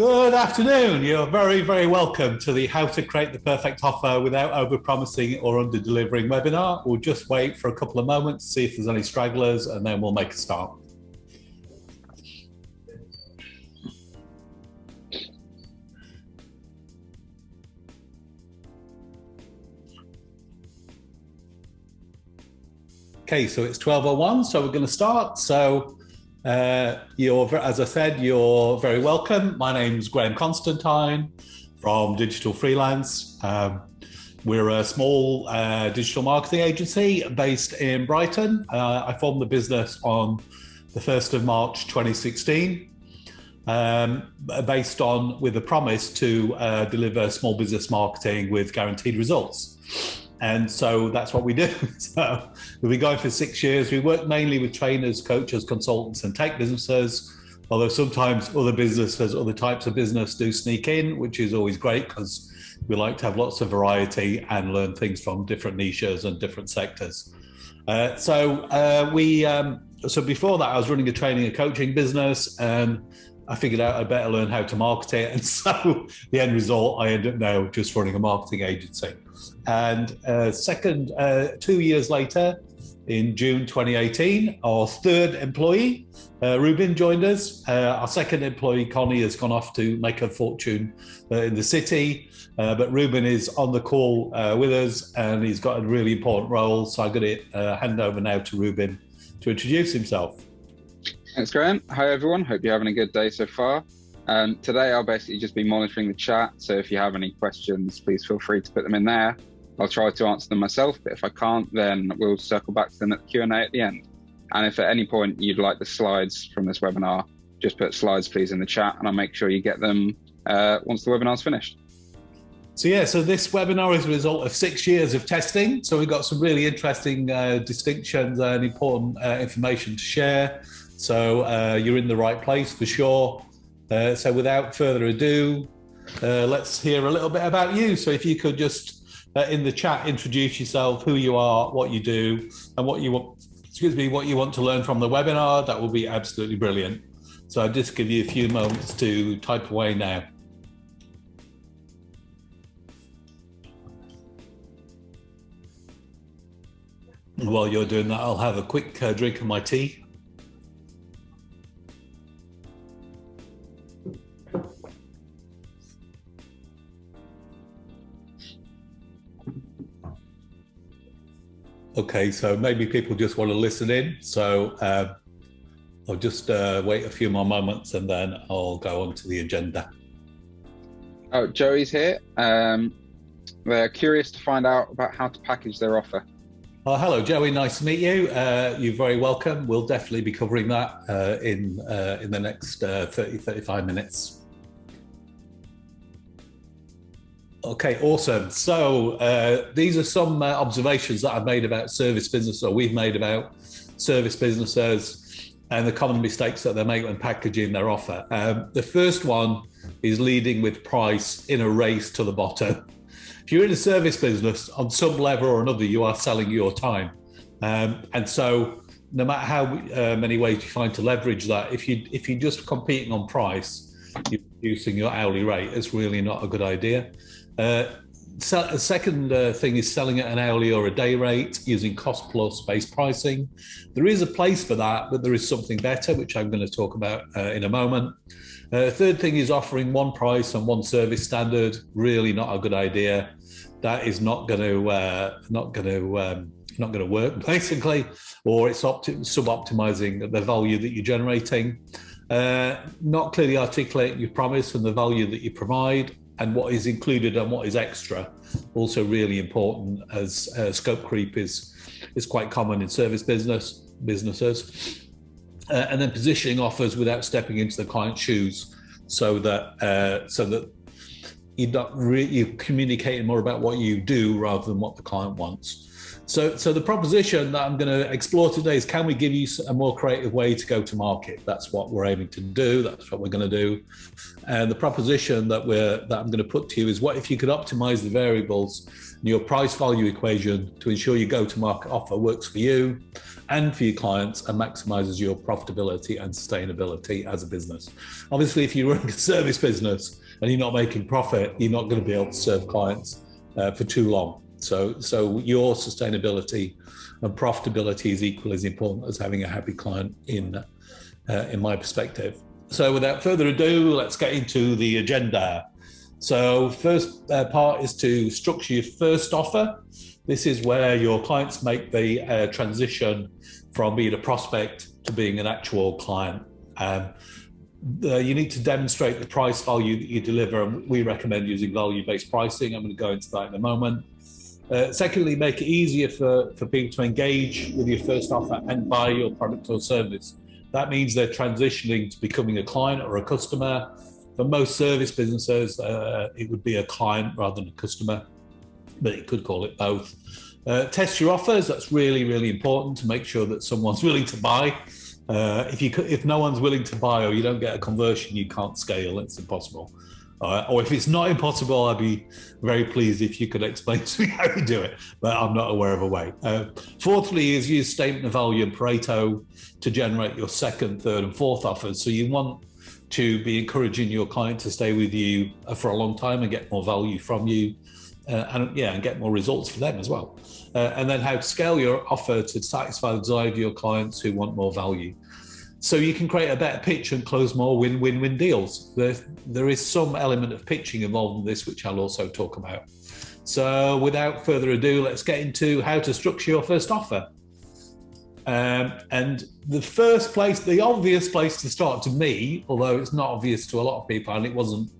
Good afternoon. You're very, very welcome to the How to Create the Perfect Offer Without Over-Promising or Under-Delivering webinar. We'll just wait for a couple of moments to see if there's any stragglers, and then we'll make a start. Okay, so it's 12:01, so we're going to start. So as I said, you're very welcome. My name's Graham Constantine from Digital Freelance. We're a small digital marketing agency based in Brighton. I formed the business on the 1st of March 2016, with a promise to deliver small business marketing with guaranteed results. And so that's what we do. So we've been going for 6 years. We work mainly with trainers, coaches, consultants, and tech businesses, although sometimes other types of business do sneak in, which is always great because we like to have lots of variety and learn things from different niches and different sectors. So before that, I was running a training and coaching business, and I figured out I better learn how to market it. And so the end result, I ended up now just running a marketing agency. And 2 years later, in June 2018, our third employee, Ruben, joined us. Our second employee, Connie, has gone off to make a fortune in the city. But Ruben is on the call with us, and he's got a really important role. So I'm going to hand over now to Ruben to introduce himself. Thanks, Graham. Hi, everyone. Hope you're having a good day so far. Today, I'll basically just be monitoring the chat. So if you have any questions, please feel free to put them in there. I'll try to answer them myself, but if I can't, then we'll circle back to them at the Q&A at the end. And if at any point you'd like the slides from this webinar, just put slides, please, in the chat, and I'll make sure you get them once the webinar's finished. So this webinar is a result of 6 years of testing. So we've got some really interesting distinctions and important information to share. So you're in the right place for sure. So without further ado, let's hear a little bit about you. So if you could just in the chat introduce yourself, who you are, what you do, and what you want to learn from the webinar, that will be absolutely brilliant. So I'll just give you a few moments to type away now. While you're doing that, I'll have a quick drink of my tea. Okay, so maybe people just want to listen in. So I'll just wait a few more moments and then I'll go on to the agenda. Oh, Joey's here. They're curious to find out about how to package their offer. Oh, hello, Joey. Nice to meet you. You're very welcome. We'll definitely be covering that in the next 35 minutes. Okay, awesome. So these are some observations that I've made about service business, or we've made about service businesses and the common mistakes that they make when packaging their offer. The first one is leading with price in a race to the bottom. If you're in a service business, on some level or another, you are selling your time. And so no matter how many ways you find to leverage that, if you're just competing on price, you're reducing your hourly rate. It's really not a good idea. The second thing is selling at an hourly or a day rate using cost plus based pricing. There is a place for that, but there is something better, which I'm going to talk about in a moment. Third thing is offering one price and one service standard. Really not a good idea. That is not going to work basically, or it's sub-optimizing the value that you're generating. Not clearly articulating your promise and the value that you provide, and what is included and what is extra. Also really important, as scope creep is quite common in service businesses. And then positioning offers without stepping into the client's shoes, so that you're communicating more about what you do rather than what the client wants. So the proposition that I'm going to explore today is, can we give you a more creative way to go to market? That's what we're aiming to do. That's what we're going to do. And the proposition that I'm going to put to you is, what if you could optimize the variables in your price value equation to ensure your go-to-market offer works for you and for your clients and maximizes your profitability and sustainability as a business? Obviously, if you're running a service business and you're not making profit, you're not going to be able to serve clients for too long. So your sustainability and profitability is equally as important as having a happy client in my perspective. So without further ado, let's get into the agenda. So first part is to structure your first offer. This is where your clients make the transition from being a prospect to being an actual client. You need to demonstrate the price value that you deliver, and we recommend using value-based pricing. I'm going to go into that in a moment. Secondly, make it easier for people to engage with your first offer and buy your product or service. That means they're transitioning to becoming a client or a customer. For most service businesses, it would be a client rather than a customer, but you could call it both. Test your offers. That's really, really important to make sure that someone's willing to buy. If no one's willing to buy, or you don't get a conversion, you can't scale. It's impossible. Or if it's not impossible, I'd be very pleased if you could explain to me how you do it, but I'm not aware of a way. Fourthly is use statement of value and Pareto to generate your second, third, and fourth offers. So you want to be encouraging your client to stay with you for a long time and get more value from you, and get more results for them as well. And then how to scale your offer to satisfy the desire of your clients who want more value. So you can create a better pitch and close more win-win-win deals. There is some element of pitching involved in this, which I'll also talk about. So without further ado, let's get into how to structure your first offer. And the obvious place to start to me, although it's not obvious to a lot of people, and it wasn't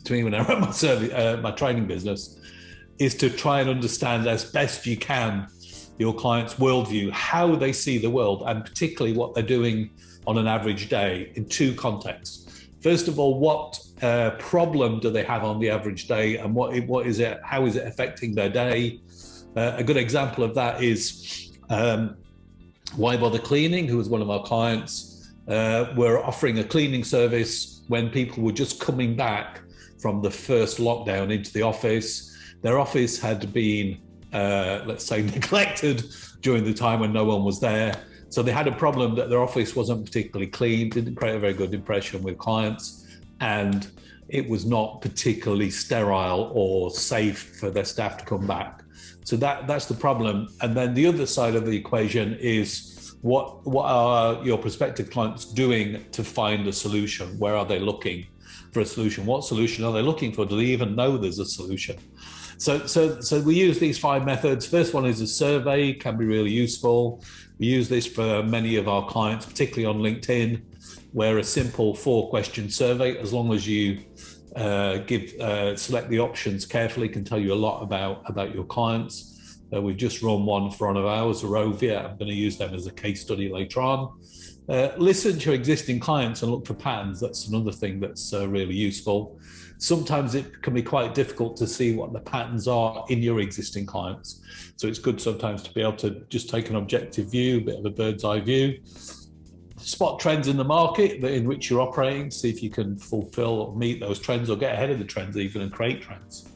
to me when I ran my training business, is to try and understand as best you can your client's worldview, how they see the world, and particularly what they're doing on an average day in two contexts. First of all, what problem do they have on the average day, and what is it? How is it affecting their day? A good example of that is Why Bother Cleaning, who was one of our clients. Were offering a cleaning service when people were just coming back from the first lockdown into the office. Their office had been, let's say, neglected during the time when no one was there. So they had a problem that their office wasn't particularly clean, didn't create a very good impression with clients, and it was not particularly sterile or safe for their staff to come back. So that's the problem. And then the other side of the equation is what are your prospective clients doing to find a solution? Where are they looking for a solution? What solution are they looking for? Do they even know there's a solution? So we use these 5 methods. First one is a survey, can be really useful. We use this for many of our clients, particularly on LinkedIn, where a simple 4-question survey, as long as you select the options carefully, can tell you a lot about your clients. We've just run one for one of ours, Arovia. I'm going to use them as a case study later on. Listen to existing clients and look for patterns. That's another thing that's really useful. Sometimes it can be quite difficult to see what the patterns are in your existing clients. So it's good sometimes to be able to just take an objective view, a bit of a bird's eye view, spot trends in the market in which you're operating, see if you can fulfill or meet those trends or get ahead of the trends even and create trends.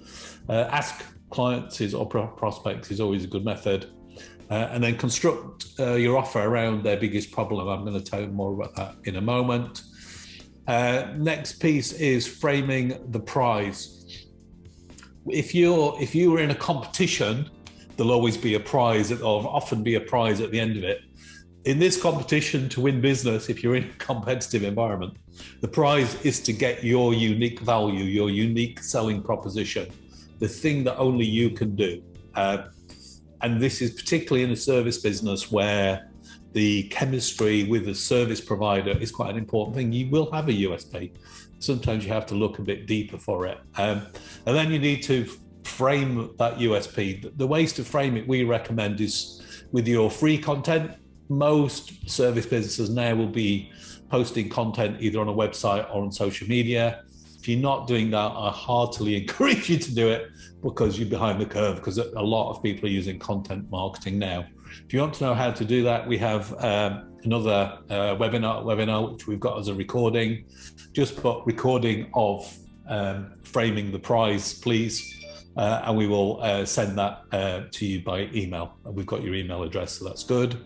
Ask clients or prospects is always a good method. And then construct your offer around their biggest problem. I'm going to tell you more about that in a moment. Next piece is framing the prize. If you were in a competition, there'll always be a prize, or often be a prize at the end of it. In this competition to win business, if you're in a competitive environment, the prize is to get your unique value, your unique selling proposition, the thing that only you can do. And this is particularly in a service business where the chemistry with the service provider is quite an important thing. You will have a USP. Sometimes you have to look a bit deeper for it. And then you need to frame that USP. The ways to frame it we recommend is with your free content. Most service businesses now will be posting content either on a website or on social media. If you're not doing that, I heartily encourage you to do it, because you're behind the curve, because a lot of people are using content marketing now. If you want to know how to do that, we have another webinar which we've got as a recording. Just put recording of framing the prize, please, and we will send that to you by email. We've got your email address, so that's good.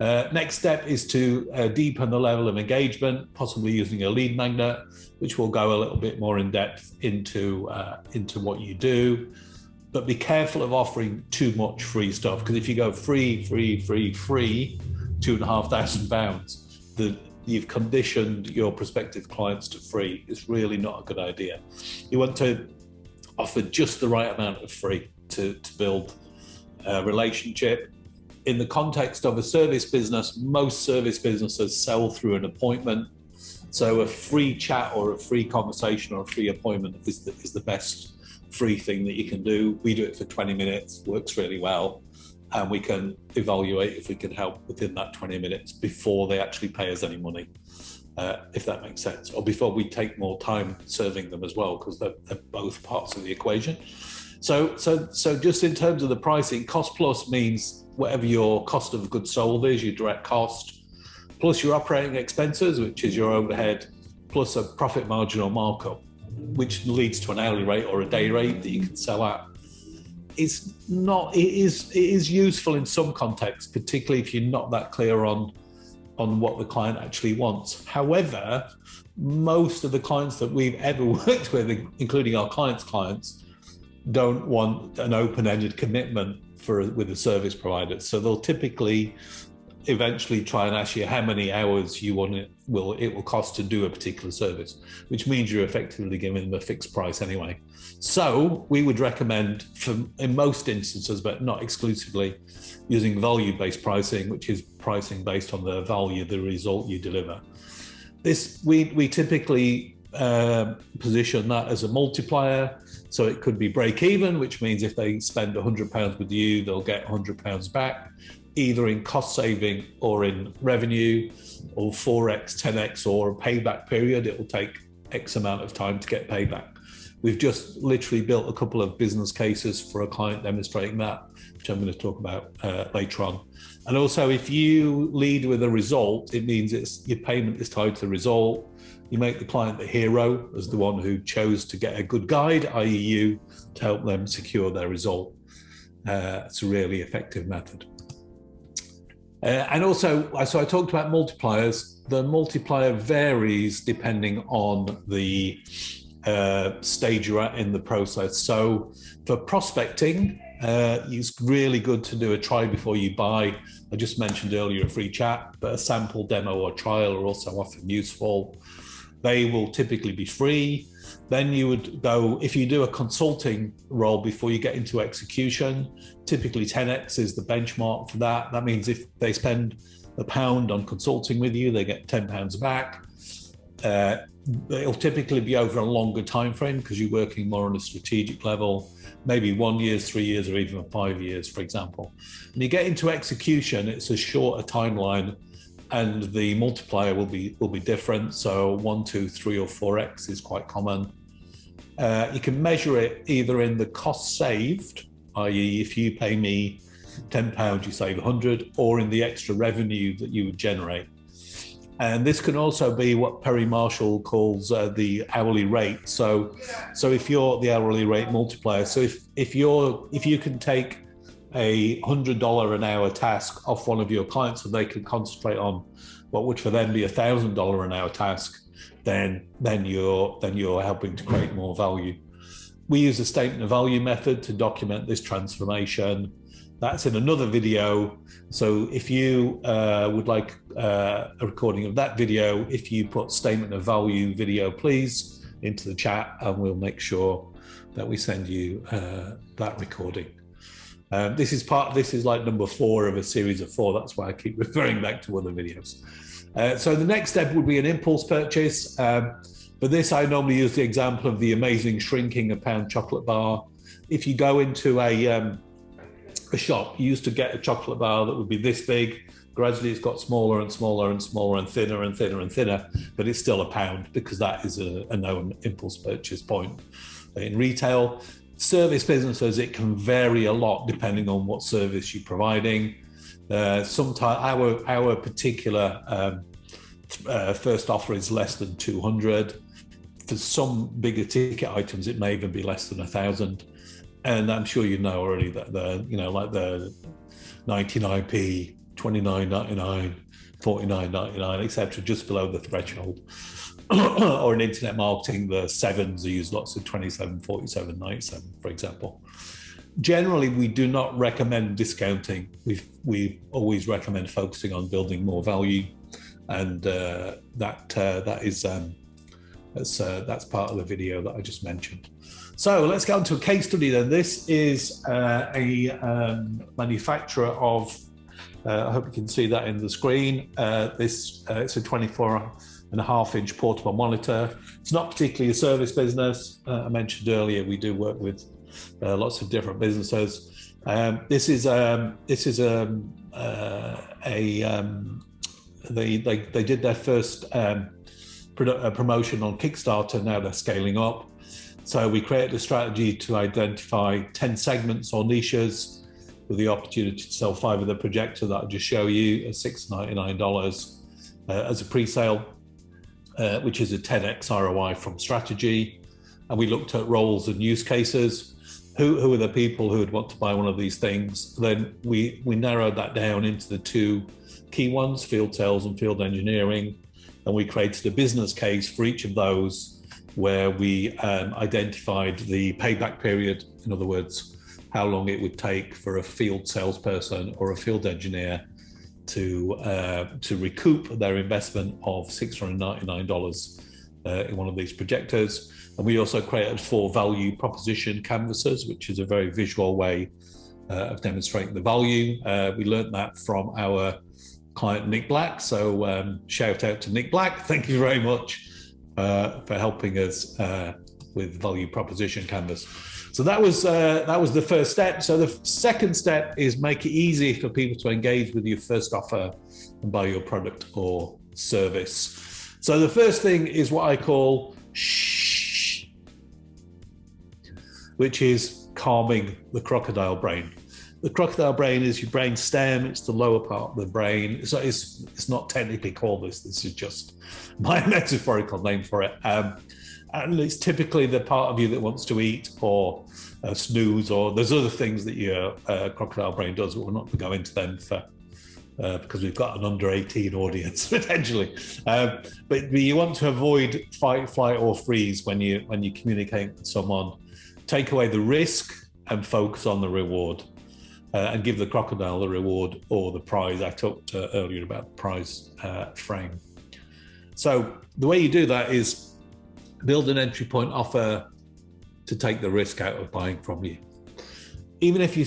Next step is to deepen the level of engagement, possibly using a lead magnet, which will go a little bit more in depth into what you do. But be careful of offering too much free stuff, because if you go free, £2,500, you've conditioned your prospective clients to free. It's really not a good idea. You want to offer just the right amount of free to build a relationship. In the context of a service business, most service businesses sell through an appointment. So a free chat or a free conversation or a free appointment is the best free thing that you can do. We do it for 20 minutes, works really well. And we can evaluate if we can help within that 20 minutes before they actually pay us any money, if that makes sense, or before we take more time serving them as well, because they're both parts of the equation. So just in terms of the pricing, cost plus means whatever your cost of goods sold is, your direct cost, plus your operating expenses, which is your overhead, plus a profit margin or markup, which leads to an hourly rate or a day rate that you can sell at. It is useful in some contexts, particularly if you're not that clear on what the client actually wants. However, most of the clients that we've ever worked with, including our clients, don't want an open-ended commitment with a service provider. So they'll typically eventually try and ask you how many hours it will cost to do a particular service, which means you're effectively giving them a fixed price anyway. So we would recommend, in most instances, but not exclusively, using value-based pricing, which is pricing based on the value of the result you deliver. We typically position that as a multiplier. So it could be break even, which means if they spend £100 with you, they'll get £100 back, either in cost saving or in revenue, or 4x, 10x, or a payback period. It will take X amount of time to get payback. We've just literally built a couple of business cases for a client demonstrating that, which I'm going to talk about later on. And also, if you lead with a result, it means your payment is tied to the result. You make the client the hero, as the one who chose to get a good guide, i.e. you, to help them secure their result. It's a really effective method. And also, so I talked about multipliers. The multiplier varies depending on the stage you're at in the process. So for prospecting, it's really good to do a try before you buy. I just mentioned earlier a free chat, but a sample demo or trial are also often useful. They will typically be free. Then you would go, if you do a consulting role before you get into execution, typically 10x is the benchmark for that. That means if they spend £1 on consulting with you, they get £10 back. It'll typically be over a longer time frame because you're working more on a strategic level, maybe 1 year, 3 years, or even 5 years, for example. When you get into execution, it's a shorter timeline, and the multiplier will be different. So 1, 2, 3, or 4x is quite common. You can measure it either in the cost saved, i.e. if you pay me £10, you save 100, or in the extra revenue that you would generate. And this can also be what Perry Marshall calls the hourly rate. So if you're the hourly rate multiplier, so if you can take a $100 an hour task off one of your clients so they can concentrate on what would for them be $1,000 an hour task, then you're helping to create more value. We use a statement of value method to document this transformation. That's in another video. So if you would like a recording of that video, if you put statement of value video, please, into the chat, and we'll make sure that we send you that recording. This is like number 4 of a series of 4. That's why I keep referring back to other videos. So the next step would be an impulse purchase. For this, I normally use the example of the amazing shrinking a pound chocolate bar. If you go into a shop, you used to get a chocolate bar that would be this big. Gradually, it's got smaller and smaller and smaller and thinner and thinner and thinner, but it's still £1 because that is a known impulse purchase point. In retail, service businesses, it can vary a lot depending on what service you're providing. Sometimes our particular first offer is less than 200. For some bigger ticket items, it may even be less than 1,000. And I'm sure you know already that like the 99p, 29.99, 49.99, etc., just below the threshold. Or in internet marketing, the sevens are used lots of 27, 47, 97, for example. Generally, we do not recommend discounting. We always recommend focusing on building more value, and that's part of the video that I just mentioned. So let's get on to a case study then. This is a manufacturer of, I hope you can see that in the screen. It's a 24.5-inch portable monitor. It's not particularly a service business. I mentioned earlier, we do work with lots of different businesses. They did their first promotion on Kickstarter. Now they're scaling up. So we created a strategy to identify 10 segments or niches with the opportunity to sell 5 of the projector that I'll just show you at $699 as a pre-sale, which is a 10x ROI from strategy. And we looked at roles and use cases. Who are the people who would want to buy one of these things? Then we narrowed that down into the 2 key ones, field sales and field engineering. And we created a business case for each of those where we identified the payback period. In other words, how long it would take for a field salesperson or a field engineer to recoup their investment of $699 in one of these projectors. And we also created 4 value proposition canvases, which is a very visual way of demonstrating the value. We learned that from our client, Nick Black. So shout out to Nick Black. Thank you very much for helping us with value proposition canvas. So that was the first step. So the second step is make it easy for people to engage with your first offer and buy your product or service. So the first thing is what I call shh, which is calming the crocodile brain. The crocodile brain is your brain stem. It's the lower part of the brain. So it's not technically called this. This is just my metaphorical name for it. And it's typically the part of you that wants to eat or snooze, or there's other things that your crocodile brain does, but we're not going to go into them because we've got an under 18 audience potentially. But you want to avoid fight, flight, or freeze when you communicate with someone. Take away the risk and focus on the reward. And give the crocodile the reward or the prize. I talked earlier about the prize frame. So the way you do that is build an entry point offer to take the risk out of buying from you. Even if you're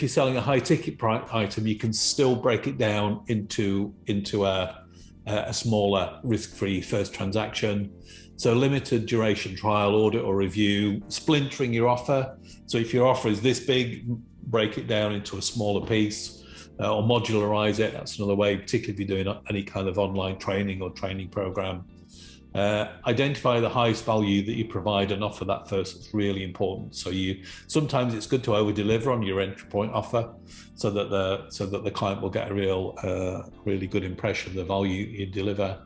selling a high ticket item, you can still break it down into a smaller risk-free first transaction. So limited duration trial, audit or review, splintering your offer. So if your offer is this big, break it down into a smaller piece or modularize it. That's another way, particularly if you're doing any kind of online training or training program. Identify the highest value that you provide and offer that first. It's really important. So sometimes it's good to over deliver on your entry point offer so that the client will get a really good impression of the value you deliver.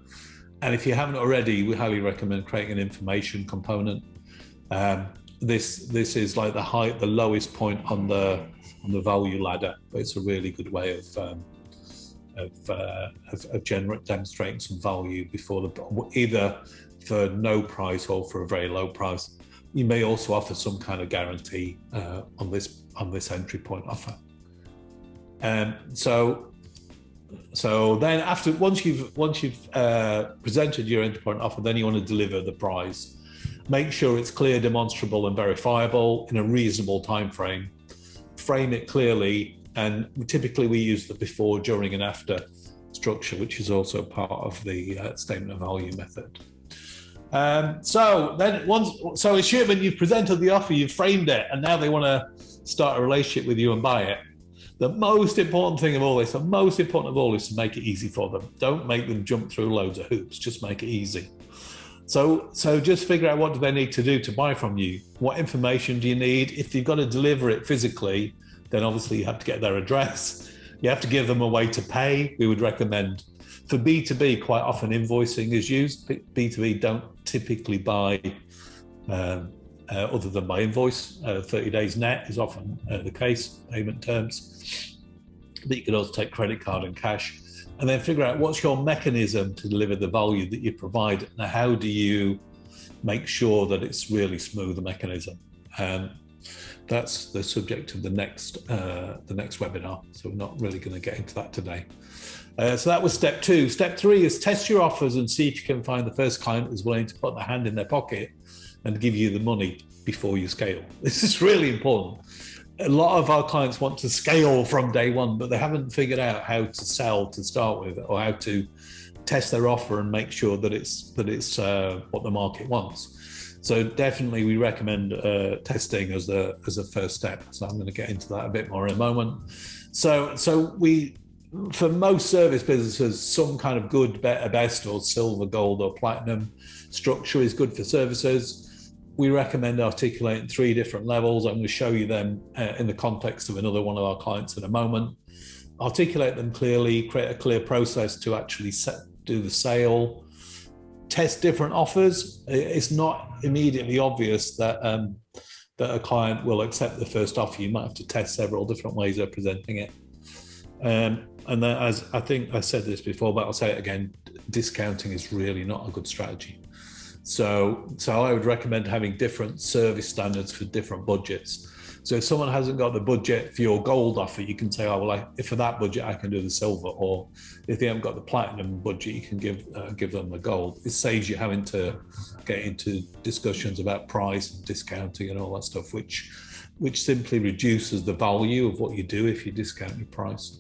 And if you haven't already, we highly recommend creating an information component. This is like the lowest point on the value ladder, but it's a really good way of demonstrating some value before either for no price or for a very low price. You may also offer some kind of guarantee on this entry point offer. So then once you've presented your entry point offer, then you want to deliver the prize. Make sure it's clear, demonstrable, and verifiable in a reasonable time frame. Frame it clearly, and typically we use the before, during, and after structure, which is also part of the statement of value method. So assuming you've presented the offer, you've framed it, and now they want to start a relationship with you and buy it. The most important thing of all this, the most important of all, is to make it easy for them. Don't make them jump through loads of hoops. Just make it easy. So just figure out what do they need to do to buy from you. What information do you need? If you've got to deliver it physically, then obviously you have to get their address. You have to give them a way to pay. We would recommend, for B2B, quite often invoicing is used. B2B don't typically buy other than by invoice. 30 days net is often the case, payment terms. But you could also take credit card and cash, and then figure out what's your mechanism to deliver the value that you provide. Now, how do you make sure that it's really smooth, the mechanism? That's the subject of the next webinar. So we're not really going to get into that today. So that was step 2. Step 3 is test your offers and see if you can find the first client who's willing to put their hand in their pocket and give you the money before you scale. This is really important. A lot of our clients want to scale from day one, but they haven't figured out how to sell to start with, or how to test their offer and make sure that it's what the market wants. So definitely we recommend testing as a first step. So I'm going to get into that a bit more in a moment. So we, for most service businesses, some kind of good, better, best, or silver, gold, or platinum structure is good for services. We recommend articulating 3 different levels. I'm going to show you them in the context of another one of our clients in a moment. Articulate them clearly, create a clear process to actually do the sale, test different offers. It's not immediately obvious that a client will accept the first offer. You might have to test several different ways of presenting it. And then, as I think I said this before, but I'll say it again, discounting is really not a good strategy. So I would recommend having different service standards for different budgets. So if someone hasn't got the budget for your gold offer, you can say, oh, well, if for that budget, I can do the silver. Or if they haven't got the platinum budget, you can give them the gold. It saves you having to get into discussions about price and discounting and all that stuff, which simply reduces the value of what you do if you discount your price.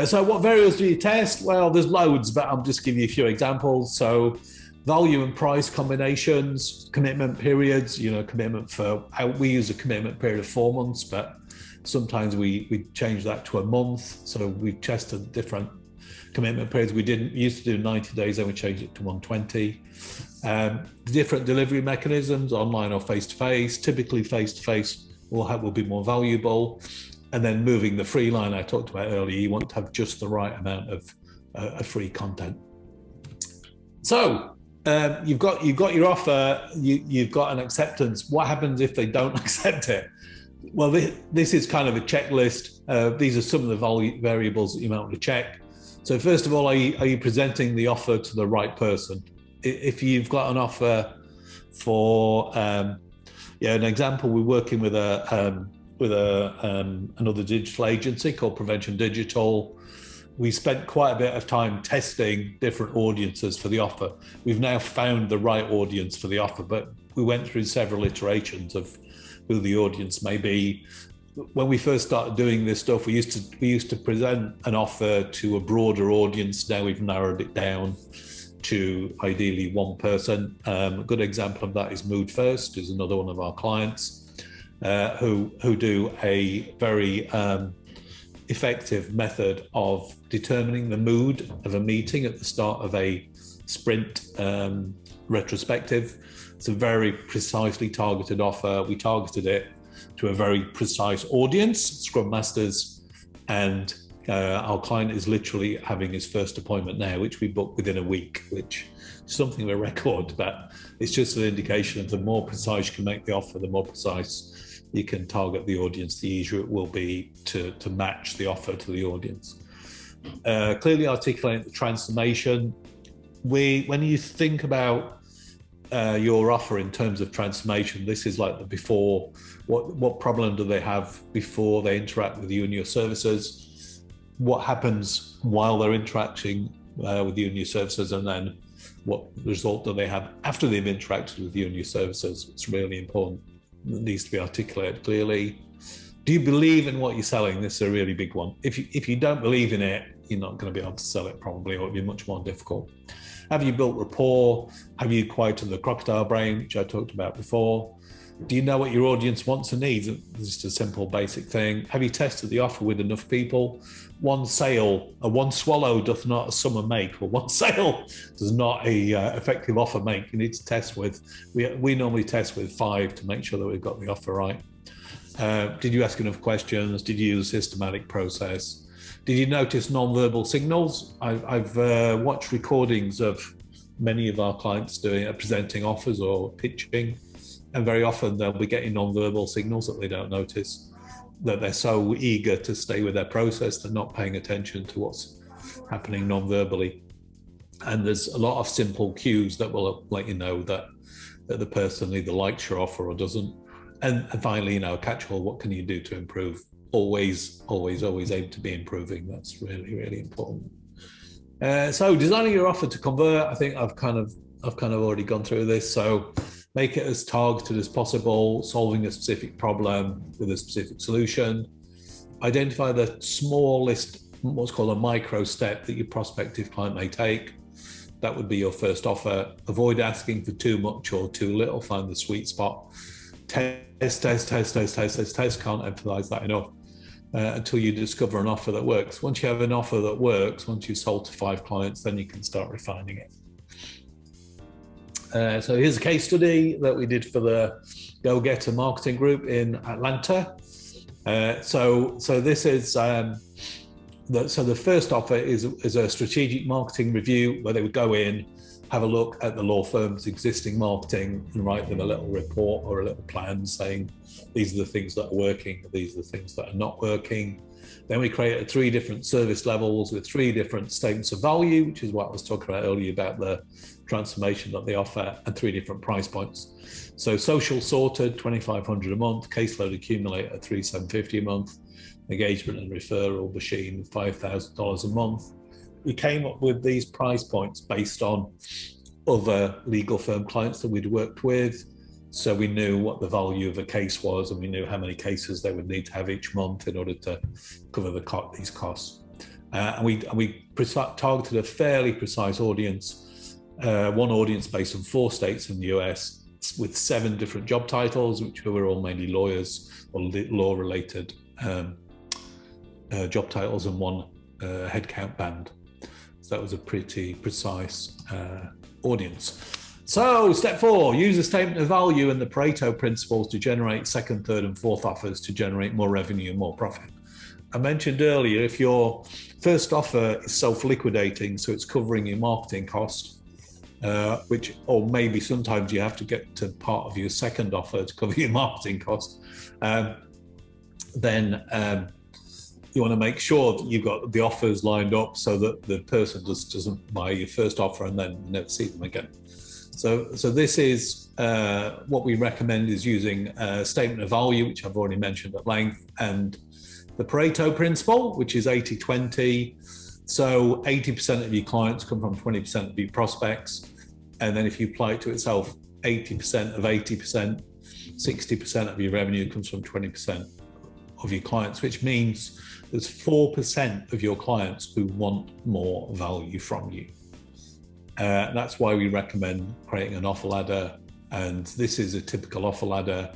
So what variables do you test? Well, there's loads, but I'll just give you a few examples. So value and price combinations, commitment periods, commitment for how we use a commitment period of 4 months, but sometimes we change that to a month. So we tested different commitment periods. We used to do 90 days, then we changed it to 120. Different delivery mechanisms, online or face-to-face. Typically face-to-face will be more valuable. And then moving the free line I talked about earlier, you want to have just the right amount of free content. So you've got your offer, you've got an acceptance. What happens if they don't accept it? Well, this is kind of a checklist. These are some of the variables that you might want to check. So first of all, are you presenting the offer to the right person? If you've got an offer for, an example, we're working with another digital agency called Prevention Digital. We spent quite a bit of time testing different audiences for the offer. We've now found the right audience for the offer, but we went through several iterations of who the audience may be. When we first started doing this stuff, we used to present an offer to a broader audience. Now we've narrowed it down to ideally one person. A good example of that is Mood First, is another one of our clients who do a very effective method of determining the mood of a meeting at the start of a sprint retrospective. It's a very precisely targeted offer. We targeted it to a very precise audience, Scrum Masters, and our client is literally having his first appointment now, which we booked within a week, which is something of a record, but it's just an indication of the more precise you can make the offer, the more precise you can target the audience, the easier it will be to match the offer to the audience. Clearly articulating the transformation. When you think about your offer in terms of transformation, this is like the before. What problem do they have before they interact with you and your services? What happens while they're interacting with you and your services, and then what result do they have after they've interacted with you and your services? It's really important. It needs to be articulated clearly. Do you believe in what you're selling? This is a really big one. If you don't believe in it, you're not going to be able to sell it probably, or it'll be much more difficult. Have you built rapport? Have you quieted the crocodile brain, which I talked about before? Do you know what your audience wants and needs? Just a simple basic thing. Have you tested the offer with enough people? One swallow doth not a summer make, or one sale does not a effective offer make. You need to test with, we normally test with 5 to make sure that we've got the offer right. Did you ask enough questions? Did you use a systematic process? Did you notice non-verbal signals? I've watched recordings of many of our clients presenting offers or pitching, and very often they'll be getting non-verbal signals that they don't notice, that they're so eager to stay with their process, they're not paying attention to what's happening non-verbally. And there's a lot of simple cues that will let you know that the person either likes your offer or doesn't. And finally, catch-all, what can you do to improve? Always aim to be improving. That's really, really important. So designing your offer to convert, I think I've kind of already gone through this. So make it as targeted as possible, solving a specific problem with a specific solution. Identify the smallest, what's called a micro step that your prospective client may take. That would be your first offer. Avoid asking for too much or too little. Find the sweet spot. Test. Can't emphasize that enough. Until you discover an offer that works. Once you have an offer that works, once you've sold to 5 clients, then you can start refining it. So here's a case study that we did for the Go-Getter Marketing Group in Atlanta. So this is the first offer is a strategic marketing review where they would go in, have a look at the law firm's existing marketing and write them a little report or a little plan saying these are the things that are working, these are the things that are not working. Then we created 3 different service levels with 3 different statements of value, which is what I was talking about earlier about the transformation that they offer, and 3 different price points. So social sorted, $2,500 a month, caseload accumulator, $3,750 a month, engagement and referral machine, $5,000 a month. We came up with these price points based on other legal firm clients that we'd worked with. So we knew what the value of a case was, and we knew how many cases they would need to have each month in order to cover these costs. And we targeted a fairly precise audience, one audience based on 4 states in the US with 7 different job titles, which were all mainly lawyers or law-related job titles, and 1 headcount band. So that was a pretty precise audience. So step 4, use a statement of value and the Pareto principles to generate 2nd, 3rd and 4th offers to generate more revenue and more profit. I mentioned earlier, if your first offer is self-liquidating, so it's covering your marketing cost, or maybe sometimes you have to get to part of your second offer to cover your marketing cost, then you want to make sure that you've got the offers lined up so that the person doesn't buy your first offer and then never see them again. So this is what we recommend is using a statement of value, which I've already mentioned at length, and the Pareto principle, which is 80-20. So 80% of your clients come from 20% of your prospects. And then if you apply it to itself, 80% of 80%, 60% of your revenue comes from 20% of your clients, which means there's 4% of your clients who want more value from you. That's why we recommend creating an offer ladder. And this is a typical offer ladder.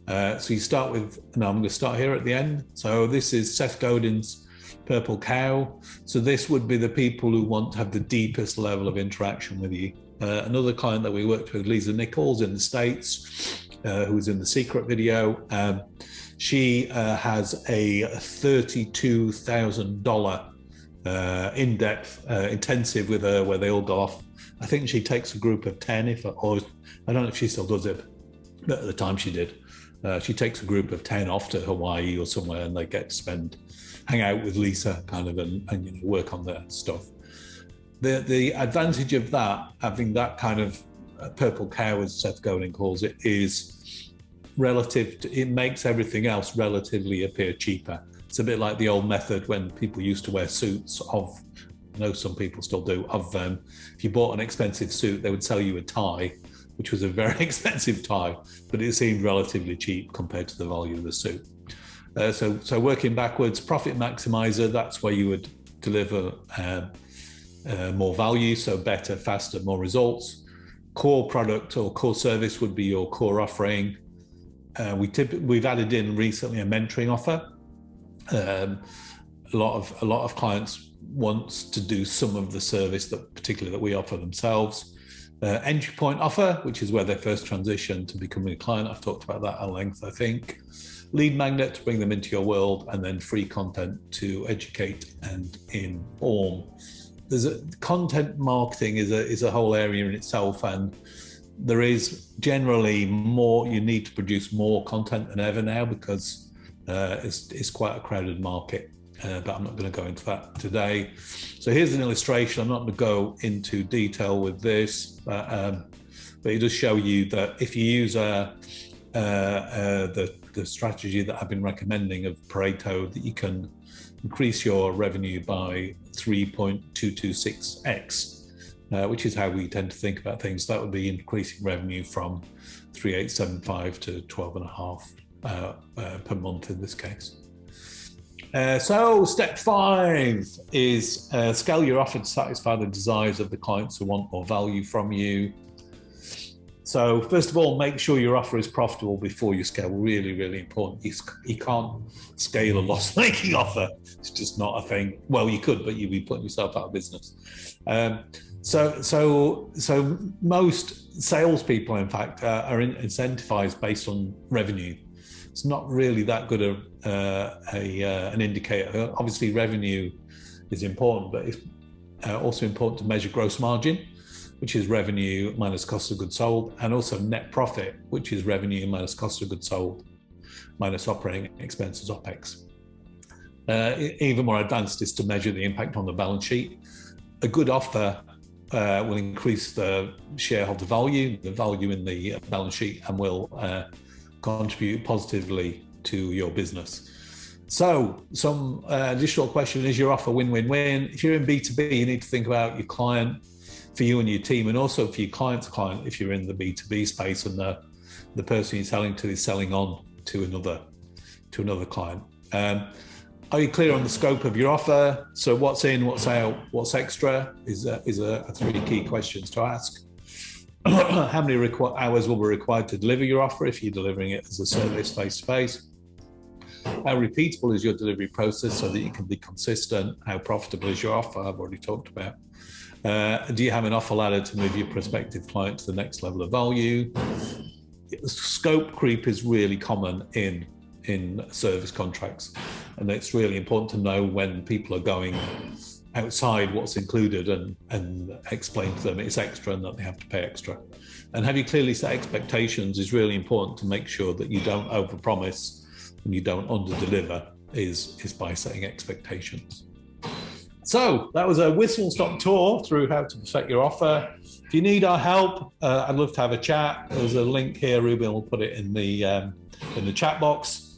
So you start with, I'm going to start here at the end. So this is Seth Godin's Purple Cow. So this would be the people who want to have the deepest level of interaction with you. Another client that we worked with, Lisa Nichols in the States, who was in the Secret video. She has a $32,000 in-depth intensive with her where they all go off. I think she takes a group of 10, I don't know if she still does it, but at the time she did. She takes a group of 10 off to Hawaii or somewhere, and they get to hang out with Lisa and work on their stuff. The advantage of that, having that kind of purple cow, as Seth Godin calls it, is it makes everything else relatively appear cheaper. It's a bit like the old method when people used to wear suits I know some people still do, if you bought an expensive suit, they would sell you a tie, which was a very expensive tie, but it seemed relatively cheap compared to the value of the suit. So working backwards, profit maximizer, that's where you would deliver more value, so better, faster, more results. Core product or core service would be your core offering. we've added in recently a mentoring offer. A lot of clients wants to do some of the service that we offer themselves. Entry point offer, which is where they first transition to becoming a client. I've talked about that at length, I think. Lead magnet to bring them into your world, and then free content to educate and inform. Content marketing is a whole area in itself, and there is generally more. You need to produce more content than ever now because it's quite a crowded market. But I'm not going to go into that today. So here's an illustration. I'm not going to go into detail with this, but it does show you that if you use the strategy that I've been recommending of Pareto, that you can increase your revenue by 3.226x, which is how we tend to think about things. That would be increasing revenue from 3,875 to 12.5 per month in this case. So step 5 is scale your offer to satisfy the desires of the clients who want more value from you. So first of all, make sure your offer is profitable before you scale. Really, really important. You can't scale a loss-making offer. It's just not a thing. Well, you could, but you'd be putting yourself out of business. So most salespeople, in fact, are incentivized based on revenue. It's not really that good an indicator. Obviously, revenue is important, but it's also important to measure gross margin, which is revenue minus cost of goods sold, and also net profit, which is revenue minus cost of goods sold minus operating expenses, OPEX. Even more advanced is to measure the impact on the balance sheet. A good offer will increase the shareholder value, the value in the balance sheet, and will contribute positively to your business. So some additional question: is your offer win-win-win? If you're in B2B, you need to think about your client, for you and your team, and also for your client's client if you're in the B2B space and the person you're selling to is selling on to another client. Are you clear on the scope of your offer? So what's in, what's out, what's extra is 3 key questions to ask. How many hours will be required to deliver your offer if you're delivering it as a service face-to-face? How repeatable is your delivery process so that you can be consistent? How profitable is your offer? I've already talked about. Do you have an offer ladder to move your prospective client to the next level of value? Scope creep is really common in service contracts, and it's really important to know when people are going outside what's included and explain to them it's extra and that they have to pay extra. And have you clearly set expectations is really important to make sure that you don't overpromise and you don't underdeliver is by setting expectations. So that was a whistle-stop tour through how to perfect your offer. If you need our help, I'd love to have a chat. There's a link here. Ruben will put it in the chat box.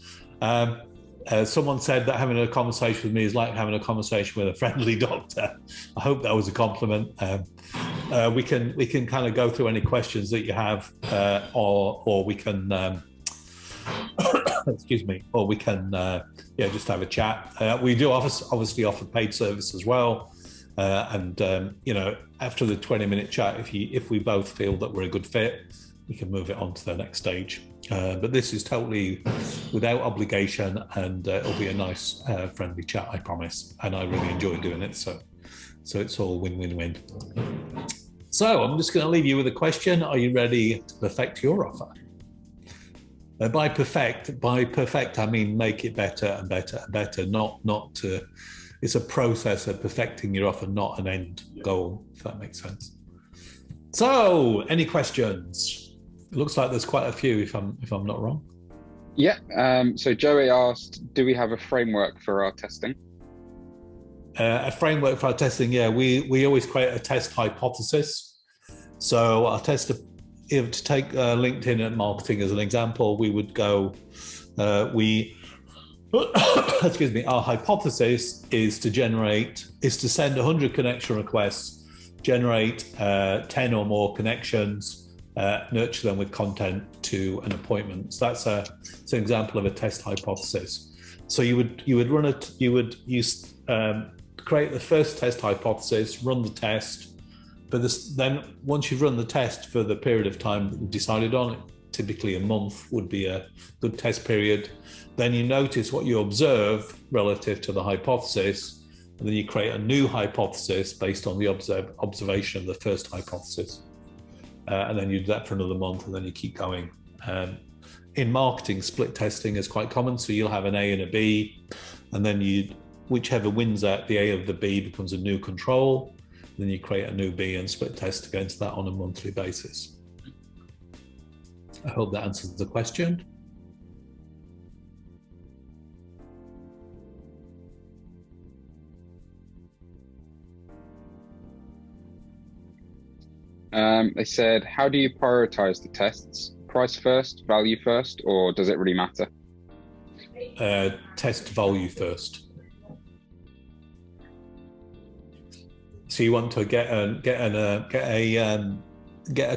Someone said that having a conversation with me is like having a conversation with a friendly doctor. I hope that was a compliment. We can kind of go through any questions that you have, or we can excuse me, or we can just have a chat. We do obviously offer paid service as well, and after the 20-minute chat, if we both feel that we're a good fit, we can move it on to the next stage. But this is totally without obligation, and it'll be a nice friendly chat, I promise, and I really enjoy doing it, so it's all win-win-win. So I'm just going to leave you with a question. Are you ready to perfect your offer? By perfect, I mean make it better and better and better. Not to. It's a process of perfecting your offer, not an end goal. If that makes sense. So, any questions? It looks like there's quite a few. If I'm not wrong. Yeah. So Joey asked, do we have a framework for our testing? A framework for our testing. Yeah, we always create a test hypothesis. So our test. If to take LinkedIn and marketing as an example, we would go, excuse me, our hypothesis is to send 100 connection requests, generate 10 or more connections, nurture them with content to an appointment. So that's an example of a test hypothesis. So you would create the first test hypothesis, run the test. But then once you've run the test for the period of time that you've decided on, typically a month would be a good test period. Then you notice what you observe relative to the hypothesis, and then you create a new hypothesis based on the observation of the first hypothesis. And then you do that for another month, and then you keep going. In marketing, split testing is quite common. So you'll have an A and a B, and then whichever wins out the A of the B becomes a new control. Then you create a new B and split test against that on a monthly basis. I hope that answers the question. They said, how do you prioritize the tests? Price first, value first, or does it really matter? Test value first. So you want to get a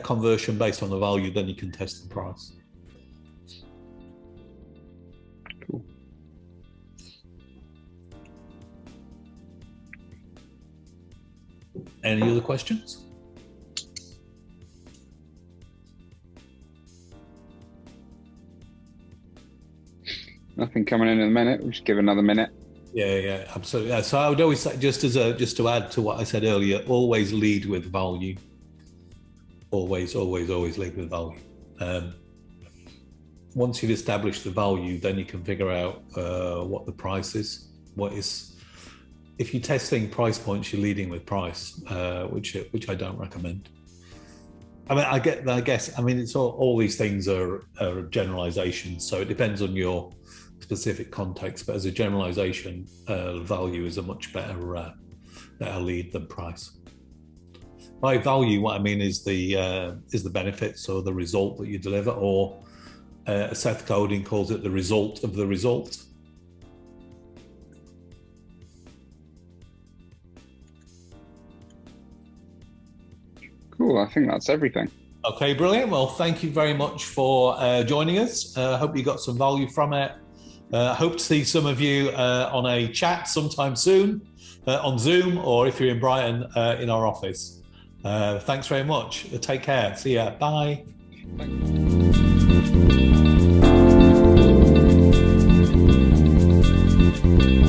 conversion based on the value, then you can test the price. Cool. Any other questions? Nothing coming in a minute. We'll just give another minute. Yeah, absolutely. Yeah. So I would always say, just to add to what I said earlier, always lead with value. Always lead with value. Once you've established the value, then you can figure out what the price is. If you're testing price points, you're leading with price, which I don't recommend. I mean, I guess. It's all these things are generalizations, so it depends on your specific context. But as a generalization, value is a much better lead than price. By value, what I mean is the benefits or the result that you deliver, or Seth Godin calls it the result of the result. Cool. I think that's everything. Okay, brilliant. Well, thank you very much for joining us. Hope you got some value from it. Hope to see some of you on a chat sometime soon on Zoom, or if you're in Brighton, in our office. Thanks very much. Take care. See ya. Bye. Thanks.